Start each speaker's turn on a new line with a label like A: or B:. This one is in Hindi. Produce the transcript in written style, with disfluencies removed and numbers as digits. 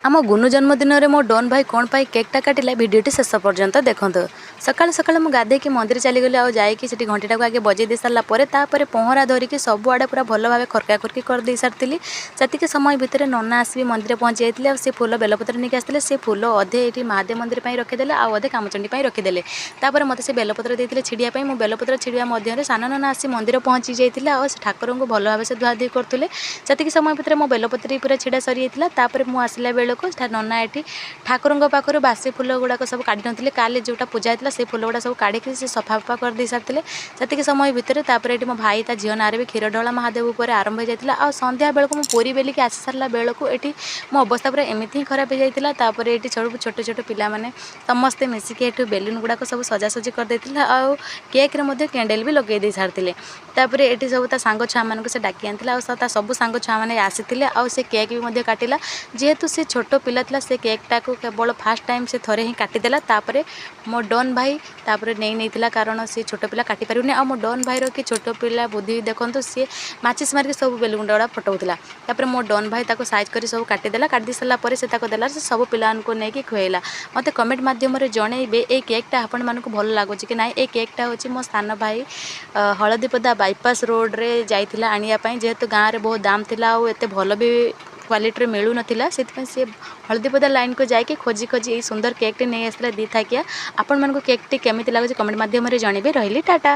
A: आम गुनु जन्मदिन में मो डोन भाई कौन पाई केकटा काटिला भिडियोटी शेष पर्यंत देखो। सकाल सकाल मुझे गाधे मंदिर चलीगली आउ जाकि घंटीटा को आगे बजे दे सारापर पहरा धरिकी सबुआड़े पूरा भल भाव खरका खरकी करदे सारी से समय भितर नना आसि मंदिर पहुँची जाते से फूल बेलपत्र नहीं आसते से फूल अधे ये महादेव मंदिर रखीदे आउ अधे कामचंडी रखीदे मत से बेलपत्र देते छिड़िया मुझे बेलपत्र छिड़ा मध्य सान नना आसी मंदिर पहुँची जाते और ठाकुर को भल भाव से धुआधुई करते से समय भितर मो बेलपत्र पूरा छिड़ा सरी जाता मुझे आसला बेलू नना ये ठाकुर पाखर बासी फूल गुड़ाक सब काढ़ी नी काली जोटा पूजा होता से फूल गुड़ा सब काढ़ी सफा फफा कर दे सारी से समय भितर ये मो भाई ता झील ना भी क्षीर ढला महादेव पर आरंभ हो जाता और संध्या बेलू मुझे पूरी बेलिकी आसी सारा बेलू ये मो अवस्था पूरा एमती ही खराब हो जाता ये छोट छोट पिला माने समस्ते मिसिकी ये बेलून गुड़ाक सब सजासजी करदे आउ केक्रे कैंडल भी लगे दे सारी ये सब सांग छुआ मान से डाकी आनी सब सांग छुआ मैंने आसी आउ से केक भी काटिला जेहेतु से छोट पिला से केकटा को केवल फास्ट टाइम से थोड़े ही काटिदेला मो डॉन भाई नहीं कारण सी छोट पिला काटी पारे आ मो डॉन भाई कि छोट पिला बुद्धि देखो सी माचिस मारिक सब बेलून गुड़ा फटाऊला मो डॉन भाई ताको साइज कर सब काटिदेला काटी सारापर से देला से सब पिला नहीं खुएला मत कमेंट मध्यम जनइबे ये केकटा आपण मानक भल लगुच कि ना ये केकटा हूँ मो सान भाई हलदीपदा बाईपास रोड रे जाइथिला आनियापाई जेहेतु गाँव में बहुत दाम थिला और एते भल भी क्वालिटी मिलू नाला से हलदीपदा लाइन को जाकि खोजी खोजी ये सुंदर केकटे नहीं आसला दी था क्या आपण मानक केकटे केमिति लगुच कमेंट मध्यम जनइबे रही टाटा।